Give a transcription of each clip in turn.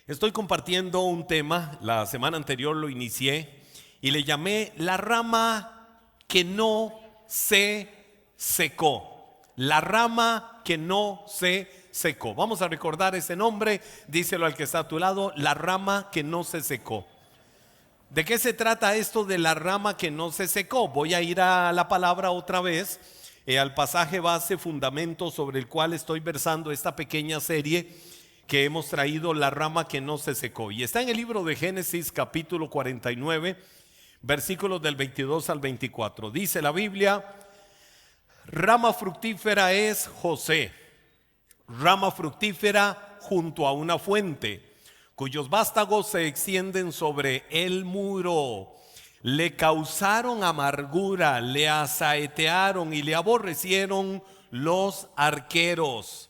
Estoy compartiendo un tema, la semana anterior lo inicié y le llamé la rama que no se secó. La rama que no se secó. Vamos a recordar ese nombre, díselo al que está a tu lado, la rama que no se secó. ¿De qué se trata esto de la rama que no se secó? Voy a ir a la palabra otra vez, al pasaje base, fundamento sobre el cual estoy versando esta pequeña serie que hemos traído, la rama que no se secó. Y está en el libro de Génesis capítulo 49, versículos del 22 al 24. Dice la Biblia: rama fructífera es José, rama fructífera junto a una fuente, cuyos vástagos se extienden sobre el muro. Le causaron amargura, le asaetearon y le aborrecieron los arqueros.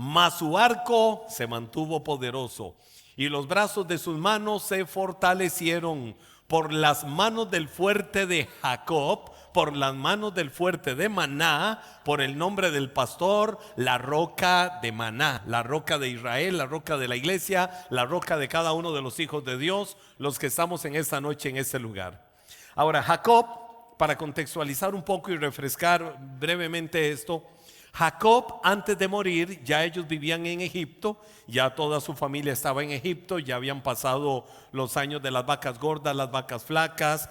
Mas su arco se mantuvo poderoso y los brazos de sus manos se fortalecieron por las manos del fuerte de Jacob, por las manos del fuerte de Maná, por el nombre del pastor, la roca de Maná, la roca de Israel, la roca de la iglesia, la roca de cada uno de los hijos de Dios, los que estamos en esta noche en este lugar. Ahora, Jacob, para contextualizar un poco y refrescar brevemente esto, Jacob, antes de morir, ya ellos vivían en Egipto, ya toda su familia estaba en Egipto, ya habían pasado los años de las vacas gordas, las vacas flacas.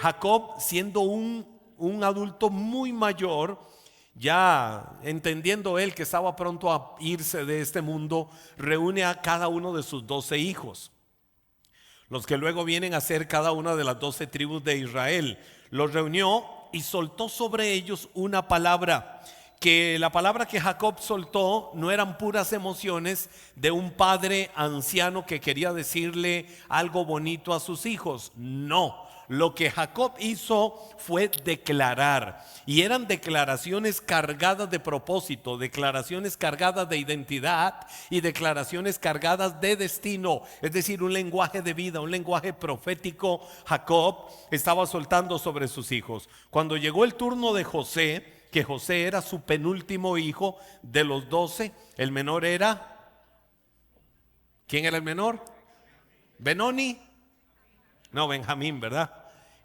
Jacob, siendo un adulto muy mayor, ya entendiendo él que estaba pronto a irse de este mundo, reúne a cada uno de sus 12 hijos, los que luego vienen a ser cada una de las 12 tribus de Israel. Los reunió y soltó sobre ellos una palabra, que la palabra que Jacob soltó no eran puras emociones de un padre anciano que quería decirle algo bonito a sus hijos. No, lo que Jacob hizo fue declarar, y eran declaraciones cargadas de propósito, declaraciones cargadas de identidad y declaraciones cargadas de destino, es decir, un lenguaje de vida, un lenguaje profético. Jacob estaba soltando sobre sus hijos. Cuando llegó el turno de José, que José era su penúltimo hijo de los 12, el menor era, ¿quién era el menor? Benoni, no, Benjamín, ¿verdad?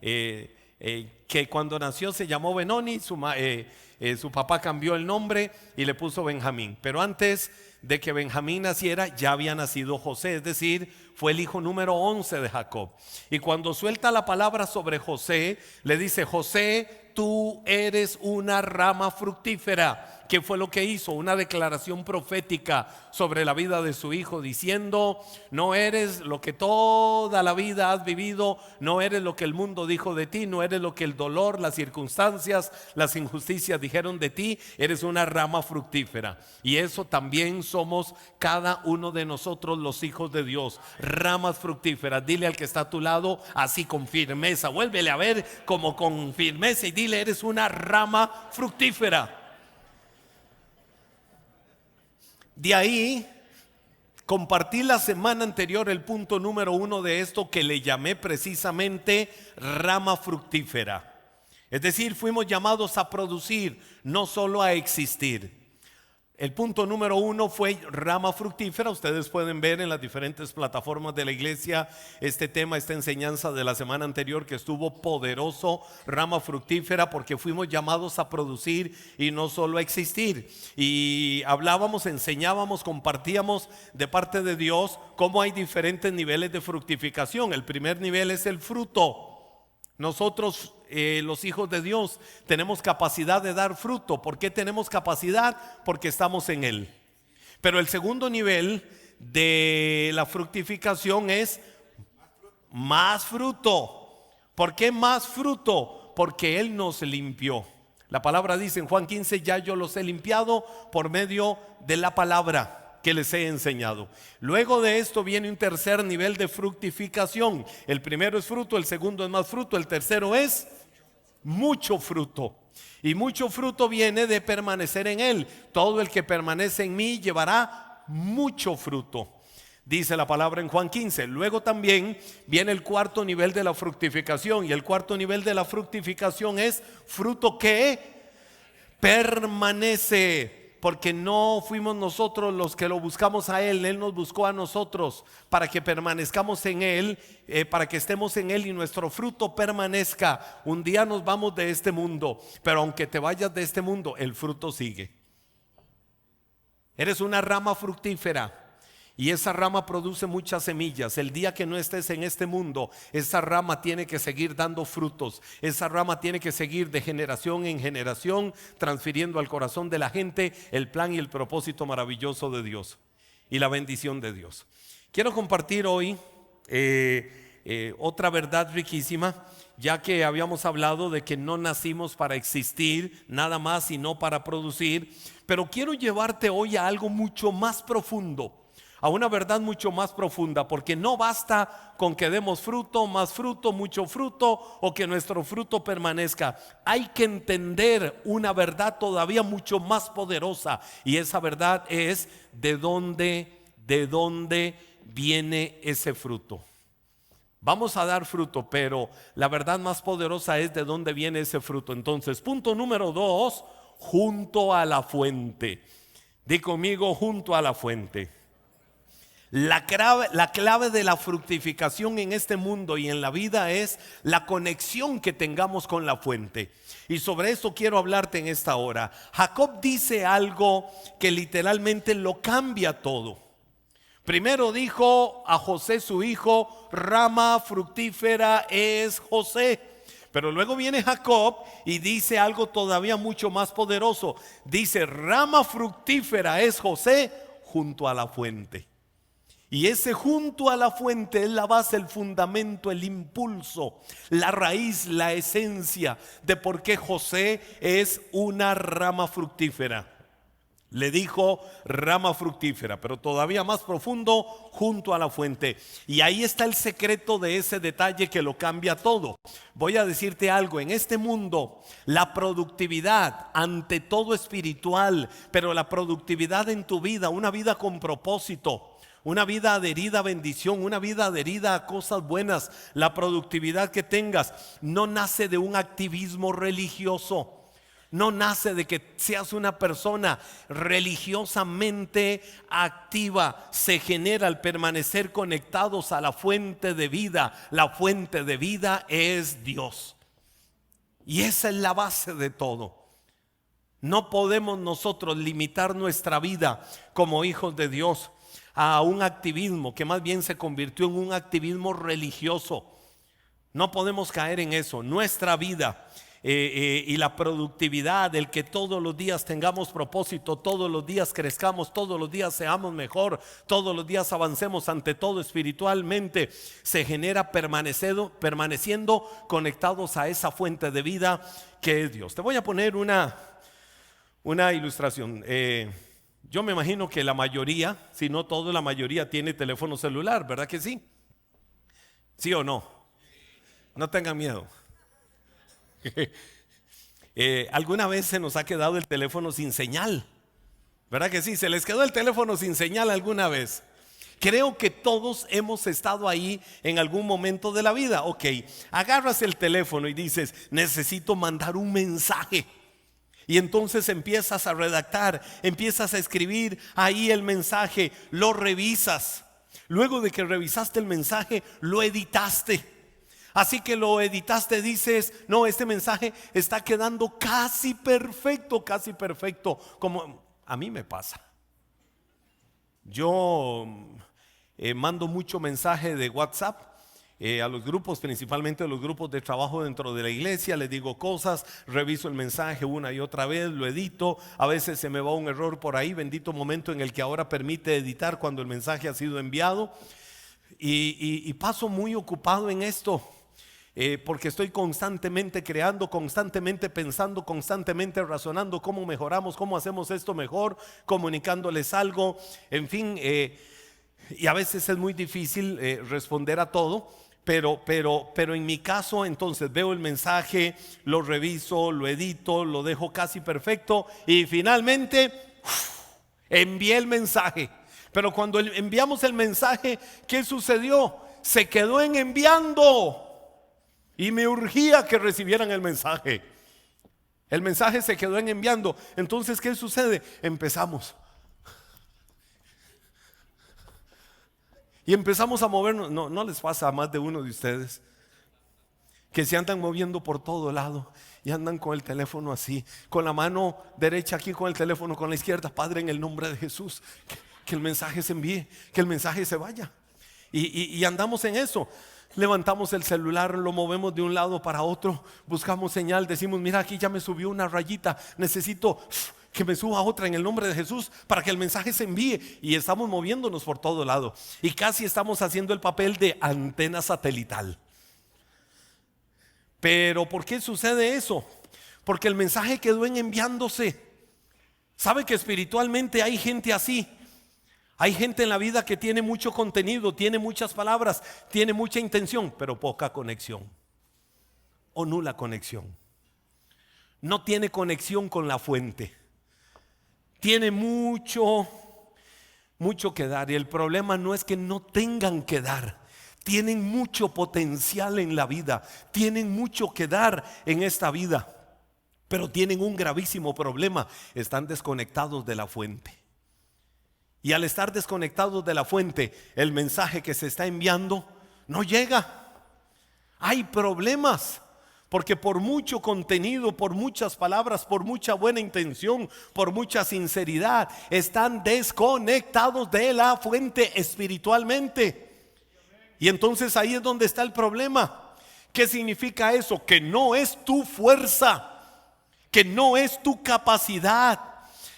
Que cuando nació se llamó Benoni, su papá cambió el nombre y le puso Benjamín, pero antes de que Benjamín naciera ya había nacido José, es decir, fue el hijo número 11 de Jacob. Y cuando suelta la palabra sobre José, le dice: José, tú eres una rama fructífera. ¿Qué fue lo que hizo? Una declaración profética sobre la vida de su hijo, diciendo: no eres lo que toda la vida has vivido, no eres lo que el mundo dijo de ti, no eres lo que el dolor, las circunstancias, las injusticias dijeron de ti, eres una rama fructífera. Y eso también somos cada uno de nosotros, los hijos de Dios, ramas fructíferas. Dile al que está a tu lado así con firmeza, vuélvele a ver como con firmeza y dile: eres una rama fructífera. De ahí compartí la semana anterior el punto número 1 de esto, que le llamé precisamente rama fructífera. Es decir, fuimos llamados a producir, no solo a existir. El punto número 1 fue rama fructífera. Ustedes pueden ver en las diferentes plataformas de la iglesia este tema, esta enseñanza de la semana anterior, que estuvo poderoso. Rama fructífera, porque fuimos llamados a producir y no solo a existir. Y hablábamos, enseñábamos, compartíamos de parte de Dios cómo hay diferentes niveles de fructificación. El primer nivel es el fruto. Nosotros, los hijos de Dios, tenemos capacidad de dar fruto. ¿Por qué tenemos capacidad? Porque estamos en Él. Pero el segundo nivel de la fructificación es más fruto. ¿Por qué más fruto? Porque Él nos limpió. La palabra dice en Juan 15: ya yo los he limpiado por medio de la palabra que les he enseñado. Luego de esto viene un tercer nivel de fructificación. El primero es fruto, el segundo es más fruto, el tercero es mucho fruto. Y mucho fruto viene de permanecer en Él. Todo el que permanece en mí llevará mucho fruto, dice la palabra en Juan 15. Luego también viene el cuarto nivel de la fructificación. Y el cuarto nivel de la fructificación es fruto que permanece. porque no fuimos nosotros los que lo buscamos a Él. Él nos buscó a nosotros para que permanezcamos en Él, para que estemos en Él y nuestro fruto permanezca. Un día nos vamos de este mundo, pero aunque te vayas de este mundo, el fruto sigue. Eres una rama fructífera. Y esa rama produce muchas semillas. El día que no estés en este mundo, esa rama tiene que seguir dando frutos. Esa rama tiene que seguir de generación en generación, transfiriendo al corazón de la gente el plan y el propósito maravilloso de Dios y la bendición de Dios. Quiero compartir hoy otra verdad riquísima, ya que habíamos hablado de que no nacimos para existir nada más, sino para producir. Pero quiero llevarte hoy a algo mucho más profundo, a una verdad mucho más profunda, porque no basta con que demos fruto, más fruto, mucho fruto, o que nuestro fruto permanezca. Hay que entender una verdad todavía mucho más poderosa, y esa verdad es de dónde viene ese fruto. Vamos a dar fruto, pero la verdad más poderosa es de dónde viene ese fruto. Entonces, punto número 2, junto a la fuente. Di conmigo, junto a la fuente. La clave de la fructificación en este mundo y en la vida es la conexión que tengamos con la fuente. Y sobre eso quiero hablarte en esta hora. Jacob dice algo que literalmente lo cambia todo. Primero dijo a José su hijo, rama fructífera es José. Pero luego viene Jacob y dice algo todavía mucho más poderoso. Dice, rama fructífera es José junto a la fuente. Y ese junto a la fuente es la base, el fundamento, el impulso, la raíz, la esencia de por qué José es una rama fructífera. Le dijo rama fructífera, pero todavía más profundo, junto a la fuente. Y ahí está el secreto de ese detalle que lo cambia todo. Voy a decirte algo, en este mundo la productividad, ante todo espiritual, pero la productividad en tu vida, una vida con propósito, una vida adherida a bendición, una vida adherida a cosas buenas, la productividad que tengas no nace de un activismo religioso. No nace de que seas una persona religiosamente activa. Se genera al permanecer conectados a la fuente de vida. La fuente de vida es Dios. Y esa es la base de todo. No podemos nosotros limitar nuestra vida como hijos de Dios a un activismo que más bien se convirtió en un activismo religioso. No podemos caer en eso. Nuestra vida y la productividad, el que todos los días tengamos propósito, todos los días crezcamos, todos los días seamos mejor, todos los días avancemos ante todo espiritualmente, se genera permaneciendo conectados a esa fuente de vida que es Dios. Te voy a poner una ilustración. Yo me imagino que la mayoría, si no todo, la mayoría tiene teléfono celular, ¿verdad que sí? ¿Sí o no? No tengan miedo. Alguna vez se nos ha quedado el teléfono sin señal, ¿verdad que sí? ¿Se les quedó el teléfono sin señal alguna vez? Creo que todos hemos estado ahí en algún momento de la vida. Ok, agarras el teléfono y dices, necesito mandar un mensaje. Y entonces empiezas a redactar, empiezas a escribir ahí el mensaje, lo revisas. Luego de que revisaste el mensaje, lo editaste. Así que lo editaste, dices, no, este mensaje está quedando casi perfecto, como a mí me pasa. Yo mando mucho mensaje de WhatsApp a los grupos, principalmente a los grupos de trabajo dentro de la iglesia. Les digo cosas, reviso el mensaje una y otra vez, lo edito. A veces se me va un error por ahí, bendito momento en el que ahora permite editar cuando el mensaje ha sido enviado. Y paso muy ocupado en esto. Porque estoy constantemente creando, constantemente pensando, constantemente razonando cómo mejoramos, cómo hacemos esto mejor, comunicándoles algo, en fin, y a veces es muy difícil responder a todo, pero en mi caso entonces veo el mensaje, lo reviso, lo edito, lo dejo casi perfecto y finalmente envié el mensaje. Pero cuando enviamos el mensaje, ¿qué sucedió? Se quedó en enviando. Y me urgía que recibieran el mensaje. El mensaje se quedó en enviando. Entonces, ¿qué sucede? Empezamos. Y empezamos a movernos. No les pasa a más de uno de ustedes que se andan moviendo por todo lado y andan con el teléfono así, con la mano derecha aquí con el teléfono, con la izquierda. Padre, en el nombre de Jesús, que el mensaje se envíe, que el mensaje se vaya. Y andamos en eso. Levantamos el celular, lo movemos de un lado para otro, buscamos señal, decimos: mira, aquí ya me subió una rayita, necesito que me suba otra en el nombre de Jesús para que el mensaje se envíe. Y estamos moviéndonos por todo lado y casi estamos haciendo el papel de antena satelital. Pero ¿por qué sucede eso? Porque el mensaje quedó en enviándose. ¿Sabe que espiritualmente hay gente así? Hay gente en la vida que tiene mucho contenido, tiene muchas palabras, tiene mucha intención, pero poca conexión o nula conexión. No tiene conexión con la fuente. Tiene mucho que dar, y el problema no es que no tengan que dar. Tienen mucho potencial en la vida, tienen mucho que dar en esta vida, pero tienen un gravísimo problema: están desconectados de la fuente. Y al estar desconectados de la fuente, el mensaje que se está enviando no llega. Hay problemas, porque por mucho contenido, por muchas palabras, por mucha buena intención, por mucha sinceridad, están desconectados de la fuente espiritualmente. Y entonces ahí es donde está el problema. ¿Qué significa eso? Que no es tu fuerza, que no es tu capacidad,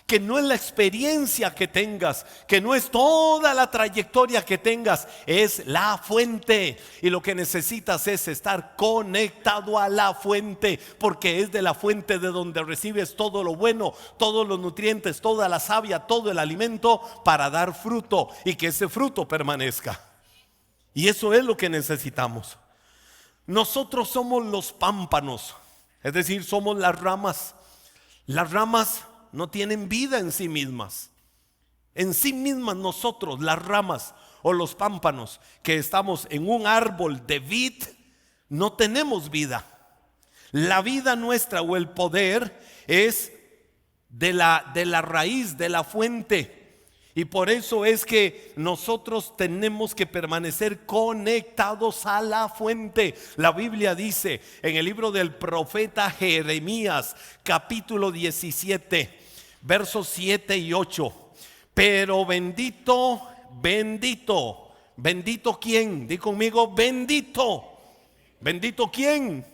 que no es la experiencia que tengas, que no es toda la trayectoria que tengas, es la fuente. Y lo que necesitas es estar conectado a la fuente, porque es de la fuente de donde recibes todo lo bueno, todos los nutrientes, toda la savia, todo el alimento para dar fruto y que ese fruto permanezca. Y eso es lo que necesitamos. Nosotros somos los pámpanos, es decir, somos las ramas. Las ramas no tienen vida en sí mismas. En sí mismas nosotros, las ramas o los pámpanos que estamos en un árbol de vid, no tenemos vida. La vida nuestra o el poder es de la raíz, de la fuente. Y por eso es que nosotros tenemos que permanecer conectados a la fuente. La Biblia dice en el libro del profeta Jeremías, capítulo 17, versos 7 y 8: pero bendito, ¿bendito quién? Di conmigo: bendito. ¿Bendito quién?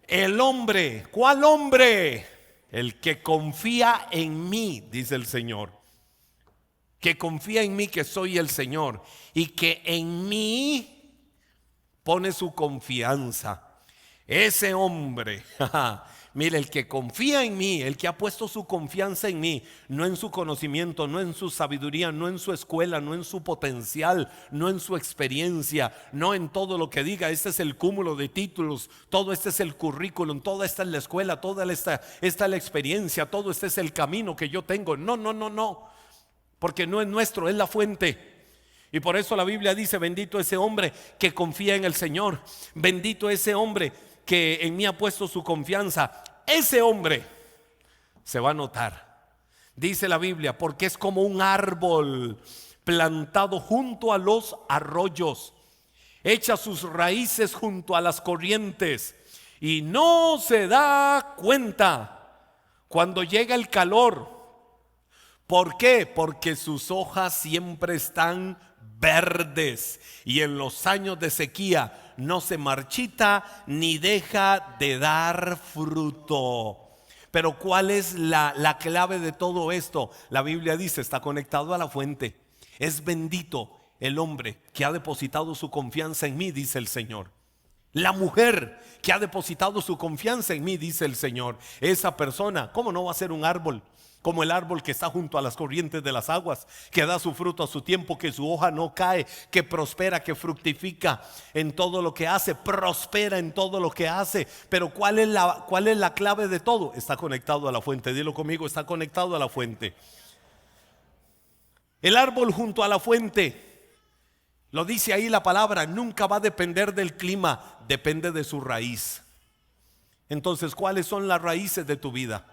El hombre. ¿Cuál hombre? El que confía en mí, dice el Señor. Que confía en mí, que soy el Señor, y que en mí pone su confianza. Ese hombre, mire, el que confía en mí, el que ha puesto su confianza en mí, no en su conocimiento, no en su sabiduría, no en su escuela, no en su potencial, no en su experiencia, no en todo lo que diga: este es el cúmulo de títulos, todo este es el currículum, toda esta es la escuela, toda esta es la experiencia, todo este es el camino que yo tengo. No. Porque no es nuestro, es la fuente. Y por eso la Biblia dice: bendito ese hombre que confía en el Señor. Bendito ese hombre que en mí ha puesto su confianza. Ese hombre se va a notar. Dice la Biblia: porque es como un árbol plantado junto a los arroyos, echa sus raíces junto a las corrientes y no se da cuenta cuando llega el calor. ¿Por qué? Porque sus hojas siempre están verdes y en los años de sequía no se marchita ni deja de dar fruto. Pero ¿cuál es la clave de todo esto? La Biblia dice: está conectado a la fuente. Es bendito el hombre que ha depositado su confianza en mí, dice el Señor. La mujer que ha depositado su confianza en mí, dice el Señor. Esa persona, ¿cómo no va a ser un árbol? Como el árbol que está junto a las corrientes de las aguas, que da su fruto a su tiempo, que su hoja no cae, que prospera, que fructifica en todo lo que hace, prospera en todo lo que hace. Pero ¿cuál es la clave de todo? Está conectado a la fuente. Dilo conmigo: está conectado a la fuente. El árbol junto a la fuente, lo dice ahí la palabra, nunca va a depender del clima, depende de su raíz. Entonces, ¿cuáles son las raíces de tu vida?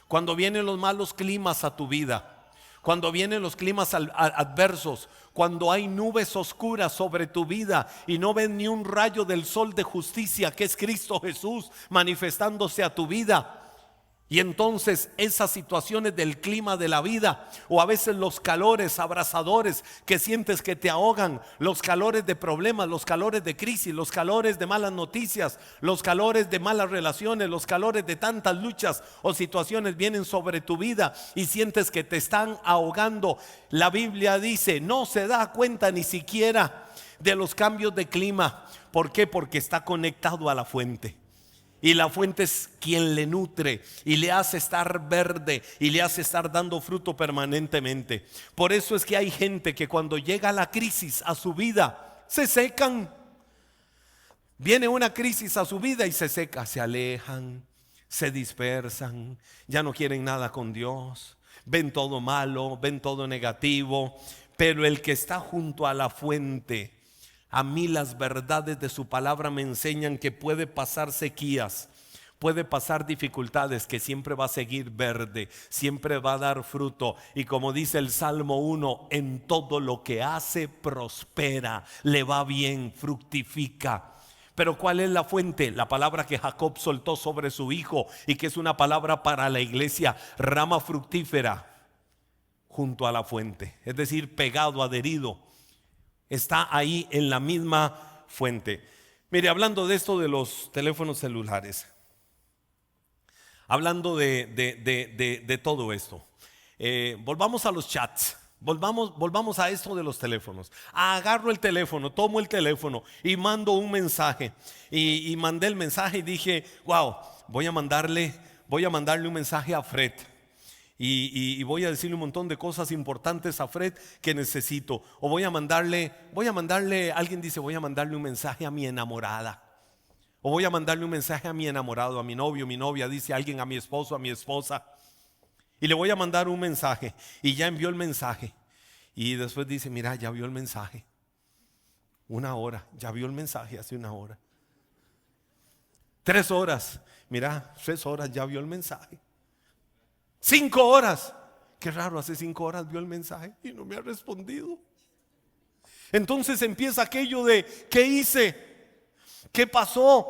Cuando vienen los malos climas a tu vida, cuando vienen los climas adversos, cuando hay nubes oscuras sobre tu vida y no ves ni un rayo del sol de justicia, que es Cristo Jesús manifestándose a tu vida. Y entonces esas situaciones del clima de la vida, o a veces los calores abrasadores que sientes que te ahogan, los calores de problemas, los calores de crisis, los calores de malas noticias, los calores de malas relaciones, los calores de tantas luchas o situaciones vienen sobre tu vida y sientes que te están ahogando. La Biblia dice, no se da cuenta ni siquiera de los cambios de clima. ¿Por qué? Porque está conectado a la fuente. Y la fuente es quien le nutre y le hace estar verde y le hace estar dando fruto permanentemente. Por eso es que hay gente que cuando llega la crisis a su vida, se secan. Viene una crisis a su vida y se seca, se alejan, se dispersan, ya no quieren nada con Dios, ven todo malo, ven todo negativo. Pero el que está junto a la fuente, a mí las verdades de su palabra me enseñan que puede pasar sequías, puede pasar dificultades, que siempre va a seguir verde, siempre va a dar fruto. Y como dice el Salmo 1, en todo lo que hace prospera, le va bien, fructifica. Pero ¿cuál es la fuente? La palabra que Jacob soltó sobre su hijo y que es una palabra para la iglesia: rama fructífera junto a la fuente, es decir, pegado, adherido. Está ahí en la misma fuente. Mire, hablando de esto de los teléfonos celulares, hablando de todo esto, volvamos a los chats. Volvamos a esto de los teléfonos. Agarro el teléfono, tomo el teléfono y mando un mensaje. Y mandé el mensaje y dije, wow, voy a mandarle un mensaje a Fred. Y voy a decirle un montón de cosas importantes a Fred que necesito. O voy a mandarle, alguien dice, voy a mandarle un mensaje a mi enamorada. O voy a mandarle un mensaje a mi enamorado, a mi novio, mi novia, dice alguien, a mi esposo, a mi esposa. Y le voy a mandar un mensaje y ya envió el mensaje. Y después dice, mira, ya vio el mensaje. 1 hora, ya vio el mensaje hace 1 hora. 3 horas, mira, 3 horas ya vio el mensaje. 5 horas, qué raro, hace 5 horas vio el mensaje y no me ha respondido. Entonces empieza aquello de, ¿qué hice? ¿Qué pasó?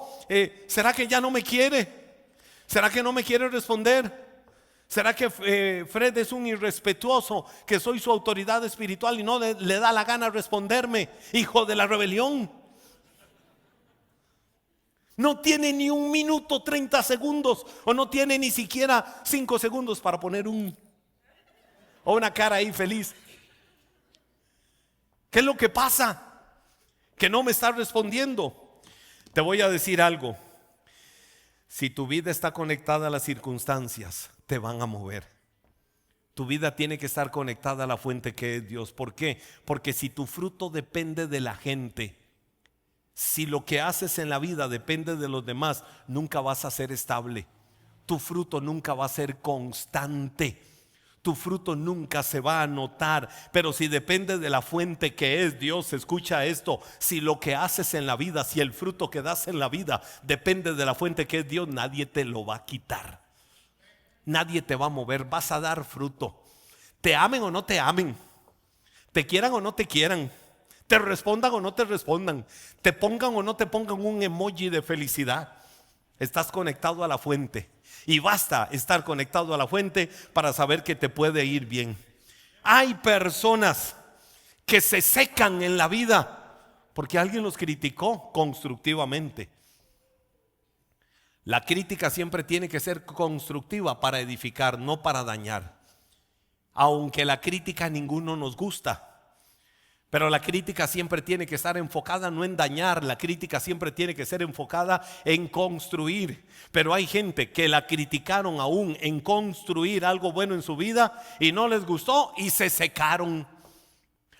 ¿Será que ya no me quiere? ¿Será que no me quiere responder? ¿Será que Fred es un irrespetuoso, que soy su autoridad espiritual y no le da la gana responderme? Hijo de la rebelión. No tiene ni 1 minuto 30 segundos, o no tiene ni siquiera 5 segundos para poner o una cara ahí feliz. ¿Qué es lo que pasa? Que no me está respondiendo. Te voy a decir algo. Si tu vida está conectada a las circunstancias, te van a mover. Tu vida tiene que estar conectada a la fuente que es Dios. ¿Por qué? Porque si tu fruto depende de la gente, si lo que haces en la vida depende de los demás, nunca vas a ser estable. Tu fruto nunca va a ser constante. Tu fruto nunca se va a notar. Pero si depende de la fuente que es Dios, escucha esto: si lo que haces en la vida, si el fruto que das en la vida depende de la fuente que es Dios, nadie te lo va a quitar. Nadie te va a mover, vas a dar fruto. Te amen o no te amen, te quieran o no te quieran, te respondan o no te respondan, te pongan o no te pongan un emoji de felicidad, estás conectado a la fuente. Y basta estar conectado a la fuente para saber que te puede ir bien. Hay personas que se secan en la vida porque alguien los criticó constructivamente. La crítica siempre tiene que ser constructiva, para edificar, no para dañar. Aunque la crítica a ninguno nos gusta, pero la crítica siempre tiene que estar enfocada no en dañar. La crítica siempre tiene que ser enfocada en construir. Pero hay gente que la criticaron aún en construir algo bueno en su vida y no les gustó y se secaron.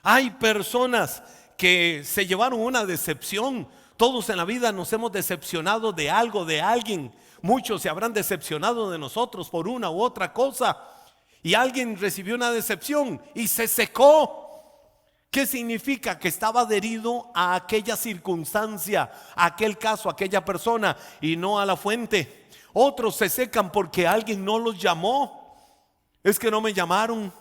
Hay personas que se llevaron una decepción. Todos en la vida nos hemos decepcionado de algo, de alguien. Muchos se habrán decepcionado de nosotros por una u otra cosa. Y alguien recibió una decepción y se secó. ¿Qué significa? Que estaba adherido a aquella circunstancia, a aquel caso, a aquella persona, y no a la fuente. Otros se secan porque alguien no los llamó. Es que no me llamaron,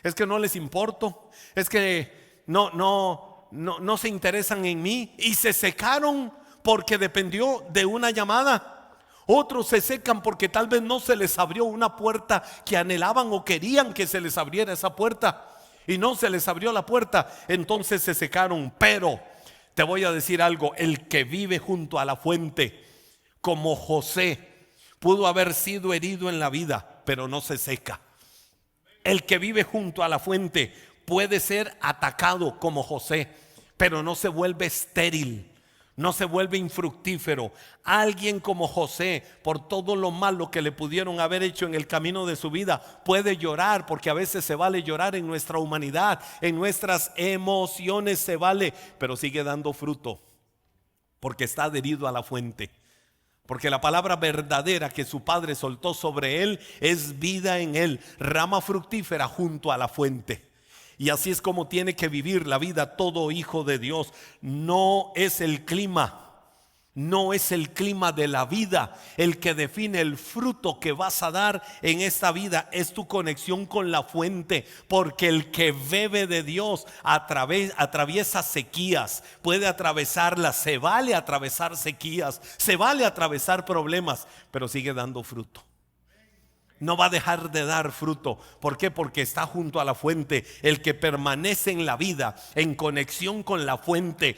es que no les importo, es que no se interesan en mí, y se secaron porque dependió de una llamada. Otros se secan porque tal vez no se les abrió una puerta que anhelaban o querían que se les abriera esa puerta, y no se les abrió la puerta, entonces se secaron. Pero te voy a decir algo: el que vive junto a la fuente, como José, pudo haber sido herido en la vida, pero no se seca. El que vive junto a la fuente puede ser atacado como José, pero no se vuelve estéril, no se vuelve infructífero. Alguien como José, por todo lo malo que le pudieron haber hecho en el camino de su vida, puede llorar, porque a veces se vale llorar en nuestra humanidad, en nuestras emociones se vale, pero sigue dando fruto, porque está adherido a la fuente. Porque la palabra verdadera que su padre soltó sobre él es vida en él, rama fructífera junto a la fuente. Y así es como tiene que vivir la vida todo hijo de Dios. No es el clima, no es el clima de la vida el que define el fruto que vas a dar en esta vida, es tu conexión con la fuente. Porque el que bebe de Dios atraviesa sequías, puede atravesarlas, se vale atravesar sequías, se vale atravesar problemas, pero sigue dando fruto. No va a dejar de dar fruto. ¿Por qué? Porque está junto a la fuente. El que permanece en la vida, en conexión con la fuente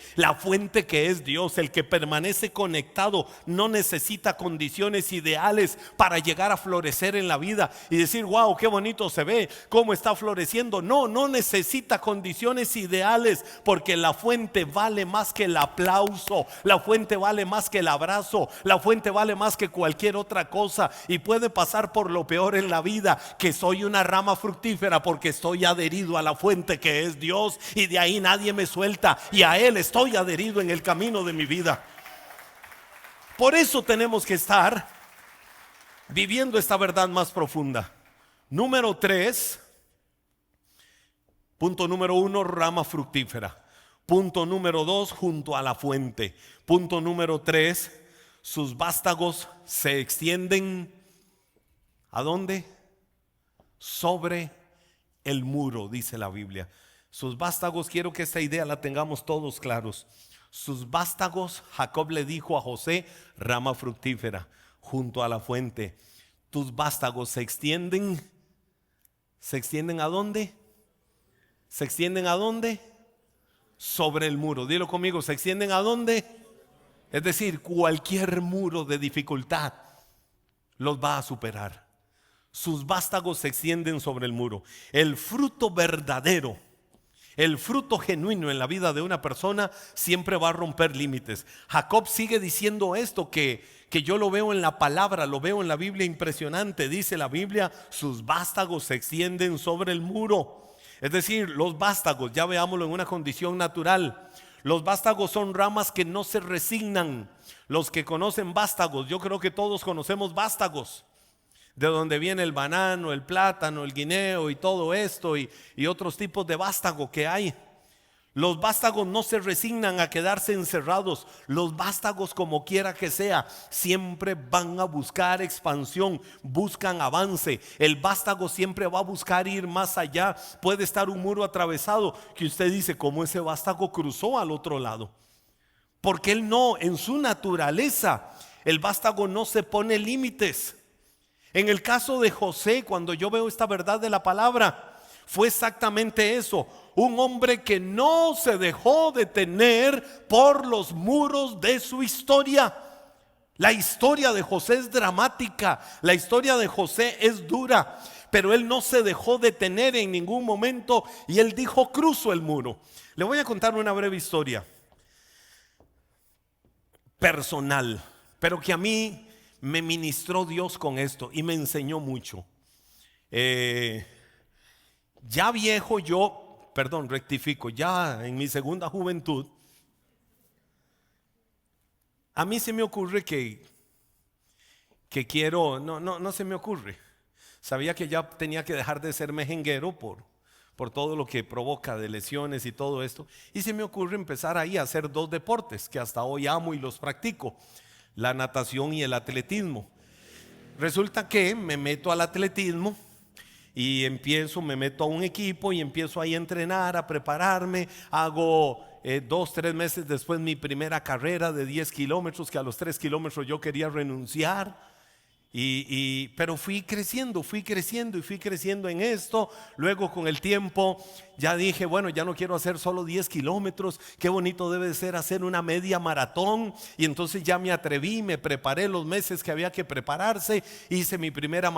que es Dios, el que permanece conectado, no necesita condiciones ideales para llegar a florecer en la vida y decir: wow, qué bonito se ve, cómo está floreciendo. No necesita condiciones ideales, porque la fuente vale más que el aplauso, la fuente vale más que el abrazo, la fuente vale más que cualquier otra cosa. Y puede pasar por lo peor en la vida, que soy una rama fructífera porque estoy adherido a la fuente que es Dios, y de ahí nadie me suelta, y a Él estoy adherido en el camino de mi vida. Por eso tenemos que estar viviendo esta verdad más profunda. Número 3, punto número 1, rama fructífera. Punto número 2, junto a la fuente. Punto número 3, sus vástagos se extienden ¿a dónde? Sobre el muro, dice la Biblia. Sus vástagos, quiero que esta idea la tengamos todos claros. Sus vástagos, Jacob le dijo a José, rama fructífera junto a la fuente. Tus vástagos se extienden ¿a dónde? ¿Se extienden a dónde? Sobre el muro. Dilo conmigo, ¿se extienden a dónde? Es decir, cualquier muro de dificultad los va a superar. Sus vástagos se extienden sobre el muro. El fruto verdadero, el fruto genuino en la vida de una persona siempre va a romper límites. Jacob sigue diciendo esto que yo lo veo en la palabra, lo veo en la Biblia impresionante. Dice la Biblia: sus vástagos se extienden sobre el muro. Es decir, los vástagos, ya veámoslo en una condición natural. Los vástagos son ramas que no se resignan. Los que conocen vástagos, yo creo que todos conocemos vástagos, de donde viene el banano, el plátano, el guineo y todo esto, y otros tipos de vástago que hay. Los vástagos no se resignan a quedarse encerrados. Los vástagos, como quiera que sea, siempre van a buscar expansión, buscan avance. El vástago siempre va a buscar ir más allá. Puede estar un muro atravesado que usted dice: ¿cómo ese vástago cruzó al otro lado? Porque él no, en su naturaleza, el vástago no se pone límites. En el caso de José, cuando yo veo esta verdad de la palabra, fue exactamente eso. Un hombre que no se dejó detener por los muros de su historia. La historia de José es dramática, la historia de José es dura, pero él no se dejó detener en ningún momento, y él dijo: cruzo el muro. Le voy a contar una breve historia personal, pero que a mí me ministró Dios con esto y me enseñó mucho. Ya viejo yo, rectifico, ya en mi segunda juventud, a mí se me ocurre que quiero, no se me ocurre. Sabía que ya tenía que dejar de ser mejenguero por todo lo que provoca de lesiones y todo esto. Y se me ocurre empezar ahí a hacer 2 deportes que hasta hoy amo y los practico: la natación y el atletismo. Resulta que me meto al atletismo y me meto a un equipo y empiezo ahí a entrenar, a prepararme. Hago 2, 3 meses después mi primera carrera de 10 kilómetros, que a los 3 kilómetros yo quería renunciar. Pero fui creciendo y fui creciendo en esto. Luego con el tiempo ya dije, bueno, ya no quiero hacer solo 10 kilómetros, qué bonito debe ser hacer una media maratón. Y entonces ya me atreví, me preparé los meses que había que prepararse. Hice mi primera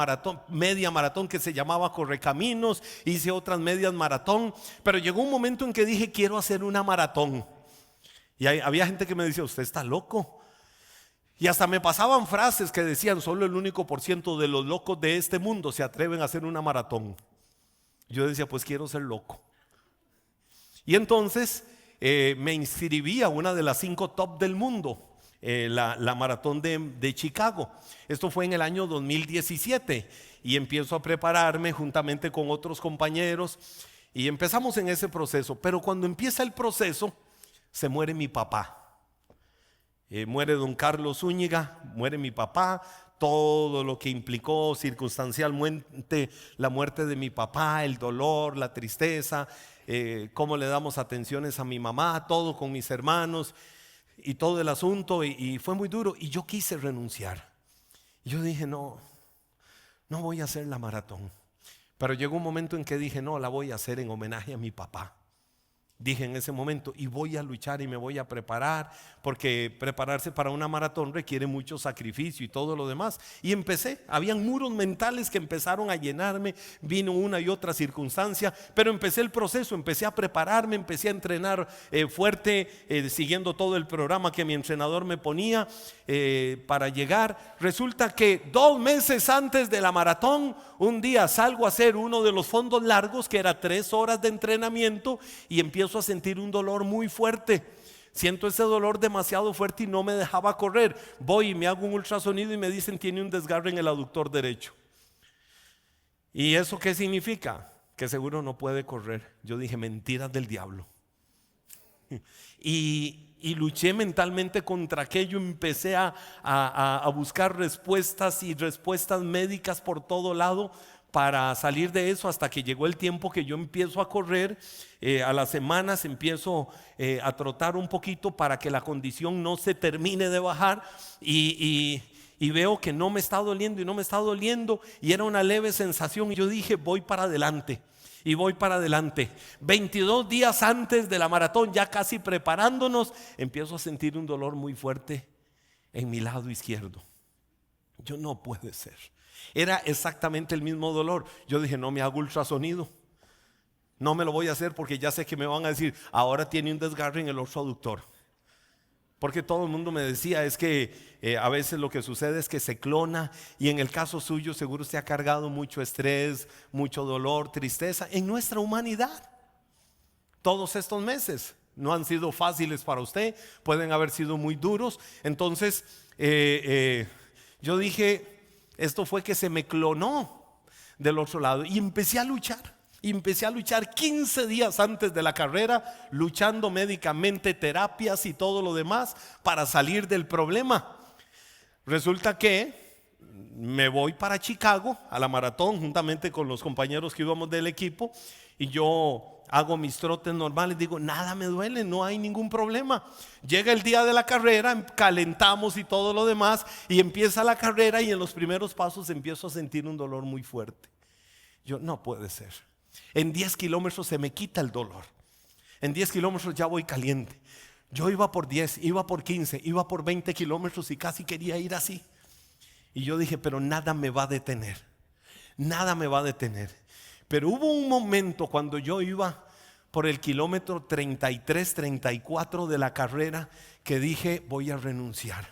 media maratón que se llamaba Correcaminos. Hice otras medias maratón, pero llegó un momento en que dije, quiero hacer una maratón. Y había gente que me decía, usted está loco. Y hasta me pasaban frases que decían, solo el único % de los locos de este mundo se atreven a hacer una maratón. Yo decía, pues quiero ser loco. Y entonces me inscribí a una de las 5 top del mundo, la maratón de Chicago. Esto fue en el año 2017 y empiezo a prepararme juntamente con otros compañeros y empezamos en ese proceso. Pero cuando empieza el proceso, se muere mi papá. Muere don Carlos Zúñiga, muere mi papá, todo lo que implicó circunstancialmente la muerte de mi papá, el dolor, la tristeza, cómo le damos atenciones a mi mamá, todo con mis hermanos y todo el asunto, y fue muy duro. Y yo quise renunciar. Yo dije, no voy a hacer la maratón. Pero llegó un momento en que dije, no, la voy a hacer en homenaje a mi papá. Dije en ese momento, y voy a luchar y me voy a preparar, porque prepararse para una maratón requiere mucho sacrificio y todo lo demás. Y empecé, habían muros mentales que empezaron a llenarme, vino una y otra circunstancia, pero empecé el proceso, empecé a prepararme, empecé a entrenar fuerte, siguiendo todo el programa que mi entrenador me ponía para llegar. Resulta que 2 meses antes de la maratón, un día salgo a hacer uno de los fondos largos, que era 3 horas de entrenamiento, y empiezo a sentir un dolor muy fuerte. Siento ese dolor demasiado fuerte y no me dejaba correr. Voy y me hago un ultrasonido y me dicen, tiene un desgarre en el aductor derecho. ¿Y eso qué significa? Que seguro no puede correr. Yo dije, mentiras del diablo. Y luché mentalmente contra aquello. Empecé a buscar respuestas y respuestas médicas por todo lado para salir de eso, hasta que llegó el tiempo que yo empiezo a correr. A las semanas empiezo a trotar un poquito para que la condición no se termine de bajar, y veo que no me está doliendo y no me está doliendo, y era una leve sensación, y yo dije, voy para adelante. Y voy para adelante. 22 días antes de la maratón, ya casi preparándonos, empiezo a sentir un dolor muy fuerte en mi lado izquierdo. Yo, no puede ser. Era exactamente el mismo dolor. Yo dije, no me hago ultrasonido. No me lo voy a hacer, porque ya sé que me van a decir, ahora tiene un desgarre en el orso aductor. Porque todo el mundo me decía, es que a veces lo que sucede es que se clona, y en el caso suyo seguro usted ha cargado mucho estrés, mucho dolor, tristeza en nuestra humanidad. Todos estos meses no han sido fáciles para usted, pueden haber sido muy duros. Entonces yo dije, esto fue que se me clonó del otro lado, y empecé a luchar. Y empecé a luchar 15 días antes de la carrera, luchando médicamente, terapias y todo lo demás para salir del problema. Resulta que me voy para Chicago a la maratón juntamente con los compañeros que íbamos del equipo, y yo hago mis trotes normales, digo, nada me duele, no hay ningún problema. Llega el día de la carrera, calentamos y todo lo demás, y empieza la carrera, y en los primeros pasos empiezo a sentir un dolor muy fuerte. Yo, no puede ser. En 10 kilómetros se me quita el dolor. En 10 kilómetros ya voy caliente. Yo iba por 10, iba por 15, iba por 20 kilómetros y casi quería ir así. Y yo dije, pero nada me va a detener. Nada me va a detener. Pero hubo un momento cuando yo iba por el kilómetro 33, 34 de la carrera, que dije, voy a renunciar.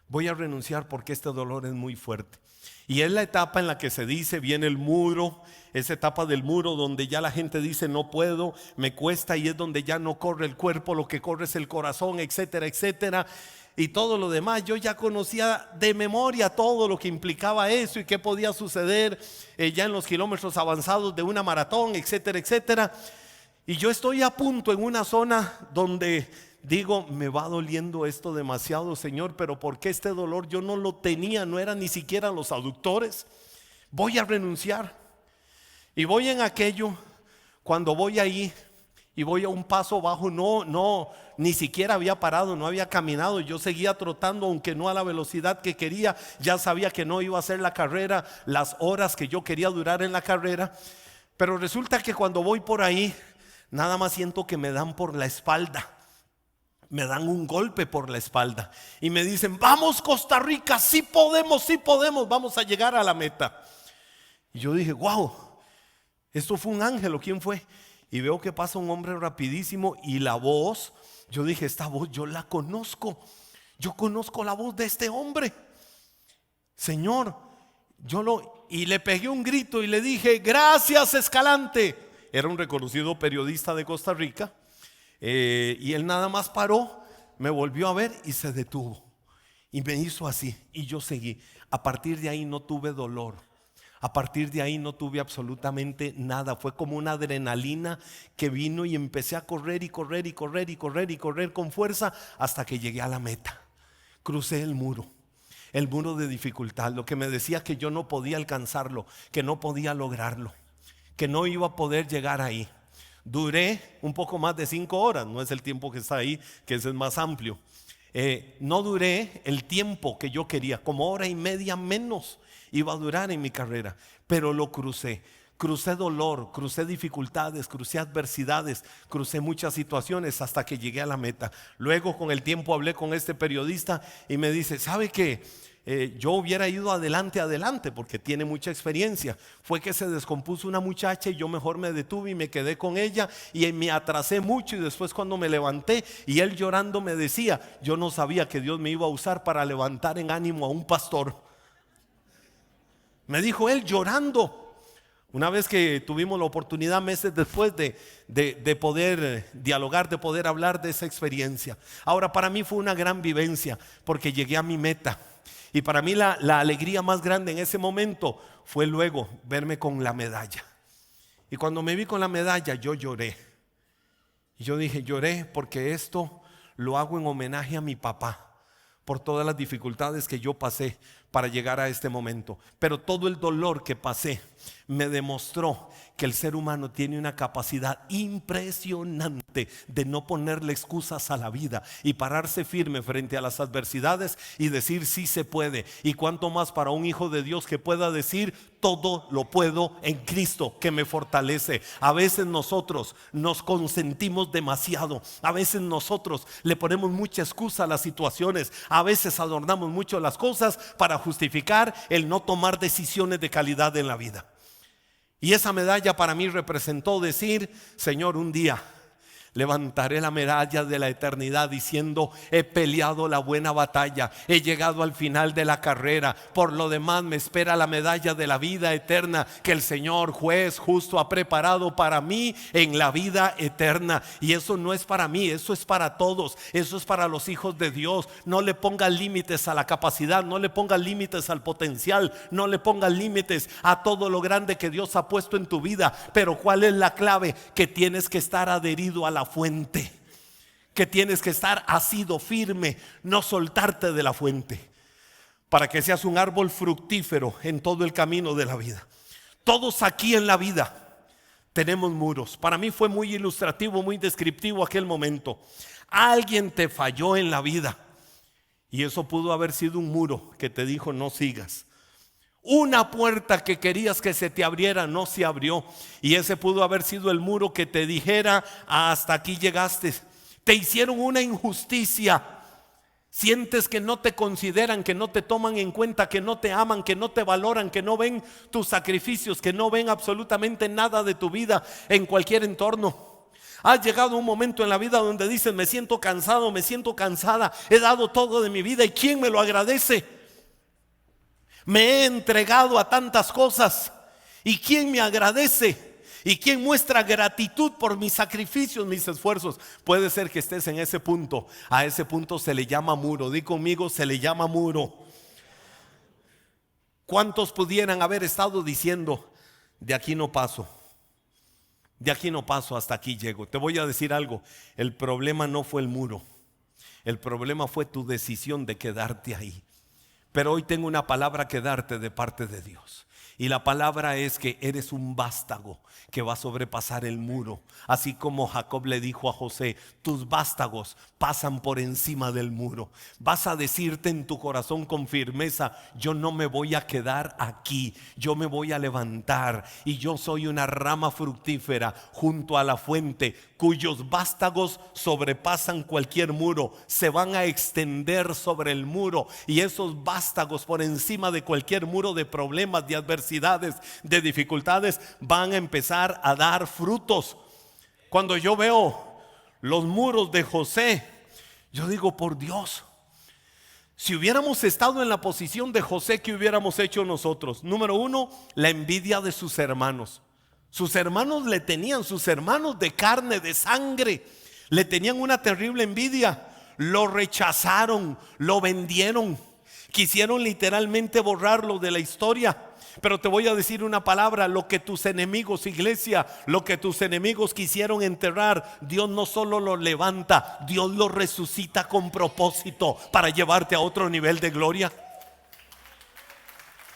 Voy a renunciar porque este dolor es muy fuerte. Y es la etapa en la que se dice, viene el muro, esa etapa del muro donde ya la gente dice, no puedo, me cuesta, y es donde ya no corre el cuerpo, lo que corre es el corazón, etcétera, etcétera. Y todo lo demás, yo ya conocía de memoria todo lo que implicaba eso y qué podía suceder ya en los kilómetros avanzados de una maratón, etcétera, etcétera. Y yo estoy a punto en una zona donde digo, me va doliendo esto demasiado, Señor, pero ¿por qué este dolor? Yo no lo tenía, no eran ni siquiera los aductores. Voy a renunciar. Y voy en aquello, cuando voy ahí y voy a un paso bajo, ni siquiera había parado, no había caminado. Yo seguía trotando, aunque no a la velocidad que quería. Ya sabía que no iba a hacer la carrera, las horas que yo quería durar en la carrera. Pero resulta que cuando voy por ahí, nada más siento que me dan por la espalda. Me dan un golpe por la espalda y me dicen: vamos Costa Rica, sí podemos, vamos a llegar a la meta. Y yo dije: wow, esto fue un ángel, ¿o quién fue? Y veo que pasa un hombre rapidísimo y la voz, yo dije: esta voz yo la conozco, yo conozco la voz de este hombre. Señor, y le pegué un grito y le dije: gracias, Escalante. Era un reconocido periodista de Costa Rica. Y él nada más paró, me volvió a ver y se detuvo y me hizo así y yo seguí. A partir de ahí no tuve dolor, a partir de ahí no tuve absolutamente nada. Fue como una adrenalina que vino y empecé a correr y correr y correr y correr y correr con fuerza hasta que llegué a la meta. Crucé el muro de dificultad, lo que me decía que yo no podía alcanzarlo, que no podía lograrlo, que no iba a poder llegar ahí. Duré un poco más de 5 horas, no es el tiempo que está ahí, que ese es más amplio. No duré el tiempo que yo quería, como hora y media menos iba a durar en mi carrera, pero lo crucé. Crucé dolor, crucé dificultades, crucé adversidades, crucé muchas situaciones hasta que llegué a la meta. Luego, con el tiempo, hablé con este periodista y me dice: ¿sabe qué? Yo hubiera ido adelante porque tiene mucha experiencia. Fue que se descompuso una muchacha y yo mejor me detuve y me quedé con ella y me atrasé mucho. Y después, cuando me levanté y él llorando me decía: yo no sabía que Dios me iba a usar para levantar en ánimo a un pastor. Me dijo él llorando. Una vez que tuvimos la oportunidad, meses después, de poder dialogar, de poder hablar de esa experiencia. Ahora, para mí fue una gran vivencia porque llegué a mi meta. Y para mí la alegría más grande en ese momento fue luego verme con la medalla. Y cuando me vi con la medalla, yo lloré. Y yo dije: lloré porque esto lo hago en homenaje a mi papá, por todas las dificultades que yo pasé para llegar a este momento. Pero todo el dolor que pasé me demostró que el ser humano tiene una capacidad impresionante de no ponerle excusas a la vida y pararse firme frente a las adversidades y decir: sí se puede. Y cuánto más para un hijo de Dios que pueda decir: todo lo puedo en Cristo que me fortalece. A veces nosotros nos consentimos demasiado, a veces nosotros le ponemos mucha excusa a las situaciones, a veces adornamos mucho las cosas para justificar el no tomar decisiones de calidad en la vida. Y esa medalla para mí representó decir: Señor, un día levantaré la medalla de la eternidad diciendo: he peleado la buena batalla, he llegado al final de la carrera, por lo demás me espera la medalla de la vida eterna que el Señor juez justo ha preparado para mí en la vida eterna. Y eso no es para mí, eso es para todos, eso es para los hijos de Dios. No le pongas límites a la capacidad, no le pongas límites al potencial, no le pongas límites a todo lo grande que Dios ha puesto en tu vida. Pero ¿cuál es la clave? Que tienes que estar adherido a la fuente, que tienes que estar asido firme, no soltarte de la fuente, para que seas un árbol fructífero en todo el camino de la vida. Todos aquí en la vida tenemos muros. Para mí fue muy ilustrativo, muy descriptivo aquel momento. Alguien te falló en la vida y eso pudo haber sido un muro que te dijo: no sigas. Una puerta que querías que se te abriera no se abrió, y ese pudo haber sido el muro que te dijera: hasta aquí llegaste. Te hicieron una injusticia, sientes que no te consideran, que no te toman en cuenta, que no te aman, que no te valoran, que no ven tus sacrificios, que no ven absolutamente nada de tu vida en cualquier entorno. Has llegado a un momento en la vida donde dices: me siento cansado, me siento cansada, he dado todo de mi vida y ¿quién me lo agradece? Me he entregado a tantas cosas y ¿quién me agradece? ¿Y quién muestra gratitud por mis sacrificios, mis esfuerzos? Puede ser que estés en ese punto. A ese punto se le llama muro. Di conmigo: se le llama muro. ¿Cuántos pudieran haber estado diciendo: de aquí no paso, de aquí no paso, hasta aquí llego? Te voy a decir algo: el problema no fue el muro, El problema fue tu decisión de quedarte ahí. Pero hoy tengo una palabra que darte de parte de Dios. Y la palabra es que eres un vástago que va a sobrepasar el muro. Así como Jacob le dijo a José, tus vástagos pasan por encima del muro. Vas a decirte en tu corazón con firmeza, yo no me voy a quedar aquí, yo me voy a levantar. Y yo soy una rama fructífera junto a la fuente, cuyos vástagos sobrepasan cualquier muro. Se van a extender sobre el muro. Y esos vástagos por encima de cualquier muro de problemas, de adversidades, de dificultades, van a empezar a dar frutos. Cuando yo veo los muros de José, yo digo, por Dios, si hubiéramos estado en la posición de José, ¿qué hubiéramos hecho nosotros? Número uno, la envidia de sus hermanos. Sus hermanos le tenían, sus hermanos de carne, de sangre, le tenían una terrible envidia. Lo rechazaron, lo vendieron, quisieron literalmente borrarlo de la historia. Pero te voy a decir una palabra, lo que tus enemigos, iglesia, lo que tus enemigos quisieron enterrar, Dios no solo lo levanta, Dios lo resucita con propósito para llevarte a otro nivel de gloria.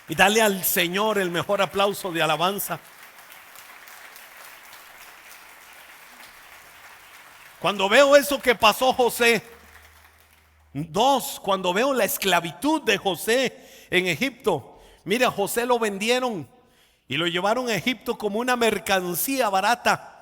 Y dale al Señor el mejor aplauso de alabanza. Cuando veo eso que pasó José, dos, cuando veo la esclavitud de José en Egipto. Mira, José lo vendieron y lo llevaron a Egipto como una mercancía barata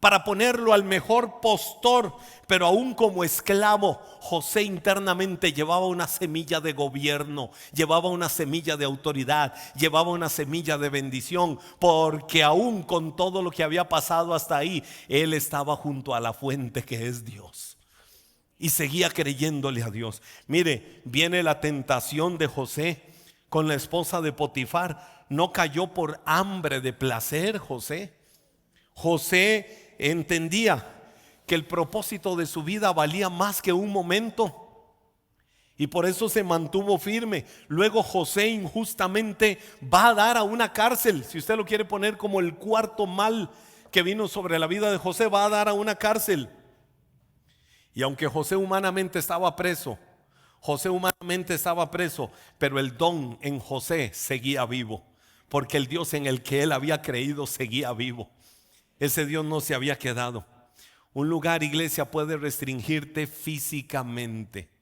para ponerlo al mejor postor. Pero aún como esclavo, José internamente llevaba una semilla de gobierno, llevaba una semilla de autoridad, llevaba una semilla de bendición, porque aún con todo lo que había pasado hasta ahí, él estaba junto a la fuente que es Dios y seguía creyéndole a Dios. Mire, viene la tentación de José con la esposa de Potifar. No cayó por hambre de placer José. José entendía que el propósito de su vida valía más que un momento, y por eso se mantuvo firme. Luego José injustamente va a dar a una cárcel. Si usted lo quiere poner como el cuarto mal que vino sobre la vida de José, va a dar a una cárcel. Y aunque José humanamente estaba preso, pero el don en José seguía vivo, porque el Dios en el que él había creído seguía vivo. Ese Dios no se había quedado. Un lugar, iglesia, puede restringirte físicamente.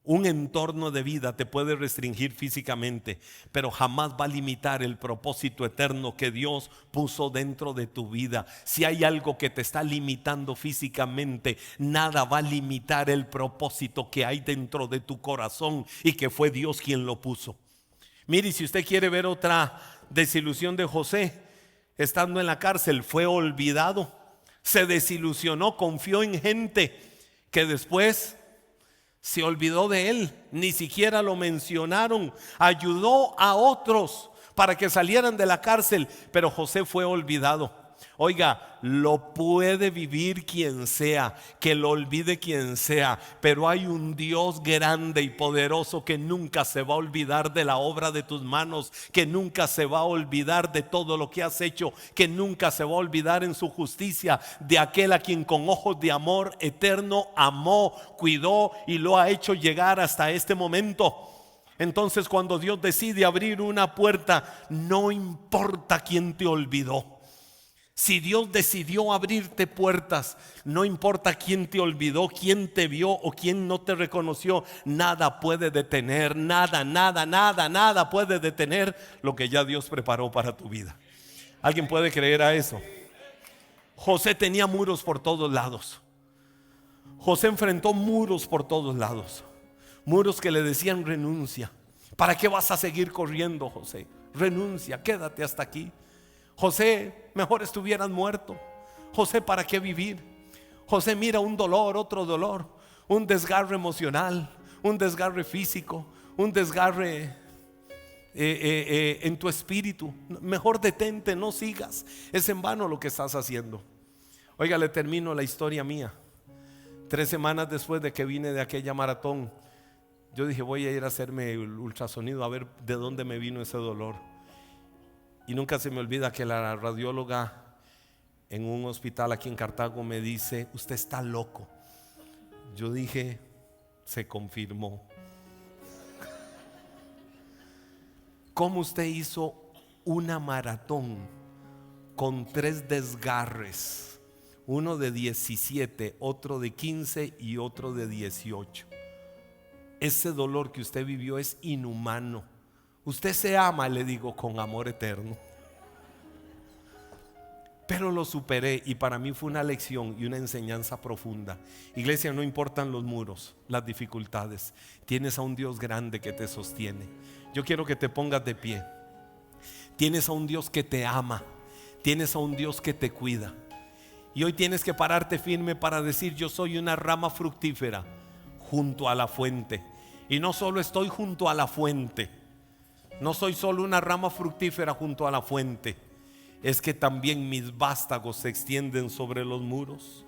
Un entorno de vida te puede restringir físicamente, pero jamás va a limitar el propósito eterno que Dios puso dentro de tu vida. Si hay algo que te está limitando físicamente, nada va a limitar el propósito que hay dentro de tu corazón y que fue Dios quien lo puso. Mire, si usted quiere ver otra desilusión de José, estando en la cárcel, fue olvidado, se desilusionó, confió en gente que después se olvidó de él, ni siquiera lo mencionaron. Ayudó a otros para que salieran de la cárcel, pero José fue olvidado. Oiga, lo puede vivir quien sea, que lo olvide quien sea, pero hay un Dios grande y poderoso que nunca se va a olvidar de la obra de tus manos, que nunca se va a olvidar de todo lo que has hecho, que nunca se va a olvidar en su justicia de aquel a quien con ojos de amor eterno amó, cuidó y lo ha hecho llegar hasta este momento. Entonces, cuando Dios decide abrir una puerta, no importa quién te olvidó. Si Dios decidió abrirte puertas, no importa quién te olvidó, quién te vio o quién no te reconoció, nada puede detener, nada puede detener lo que ya Dios preparó para tu vida. ¿Alguien puede creer a eso? José tenía muros por todos lados. José enfrentó muros por todos lados. Muros que le decían renuncia. ¿Para qué vas a seguir corriendo, José? Renuncia, quédate hasta aquí. José, mejor estuvieras muerto. José, ¿para qué vivir? José, mira un dolor, otro dolor, un desgarre emocional, un desgarre físico, un desgarre en tu espíritu. Mejor detente, no sigas. Es en vano lo que estás haciendo. Oiga, le termino la historia mía. 3 semanas después de que vine de aquella maratón, yo dije, voy a ir a hacerme el ultrasonido a ver de dónde me vino ese dolor. Y nunca se me olvida que la radióloga en un hospital aquí en Cartago me dice, usted está loco. Yo dije, se confirmó. ¿Cómo usted hizo una maratón con 3 desgarres? Uno de 17, otro de 15 y otro de 18. Ese dolor que usted vivió es inhumano. Usted se ama, le digo, con amor eterno. Pero lo superé y para mí fue una lección y una enseñanza profunda. Iglesia, no importan los muros, las dificultades. Tienes a un Dios grande que te sostiene. Yo quiero que te pongas de pie. Tienes a un Dios que te ama. Tienes a un Dios que te cuida. Y hoy tienes que pararte firme para decir: yo soy una rama fructífera junto a la fuente. Y no solo estoy junto a la fuente, no soy solo una rama fructífera junto a la fuente, es que también mis vástagos se extienden sobre los muros.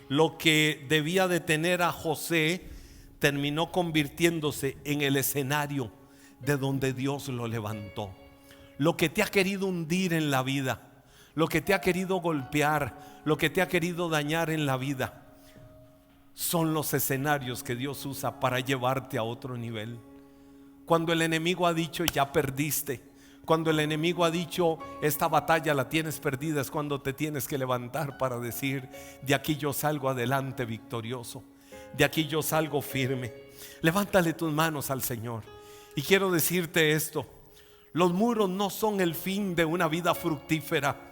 Lo que debía detener a José terminó convirtiéndose en el escenario de donde Dios lo levantó. Lo que te ha querido hundir en la vida, lo que te ha querido golpear, lo que te ha querido dañar en la vida, son los escenarios que Dios usa para llevarte a otro nivel. Cuando el enemigo ha dicho ya perdiste, cuando el enemigo ha dicho esta batalla la tienes perdida, es cuando te tienes que levantar para decir: de aquí yo salgo adelante victorioso, de aquí yo salgo firme. Levántale tus manos al Señor. Y quiero decirte esto: los muros no son el fin de una vida fructífera.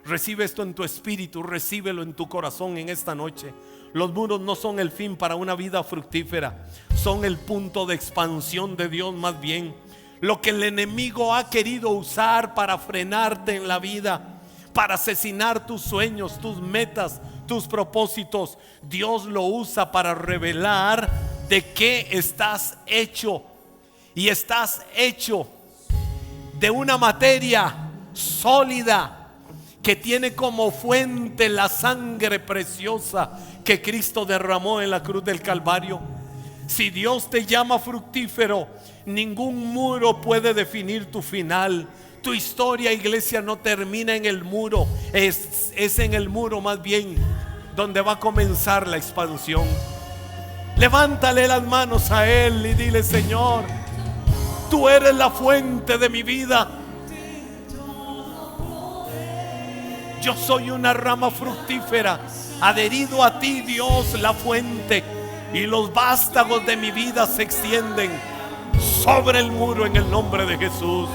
Recibe esto en tu espíritu, recíbelo en tu corazón en esta noche. Los muros no son el fin para una vida fructífera, son el punto de expansión de Dios más bien. Lo que el enemigo ha querido usar para frenarte en la vida, para asesinar tus sueños, tus metas, tus propósitos, Dios lo usa para revelar de qué estás hecho. Y estás hecho de una materia sólida que tiene como fuente la sangre preciosa que Cristo derramó en la cruz del Calvario. Si Dios te llama fructífero, ningún muro puede definir tu final. Tu historia, iglesia, no termina en el muro, es en el muro más bien donde va a comenzar la expansión. Levántale las manos a Él y dile: Señor, tú eres la fuente de mi vida. Yo soy una rama fructífera, adherido a ti, Dios, la fuente. Y los vástagos de mi vida se extienden sobre el muro en el nombre de Jesús.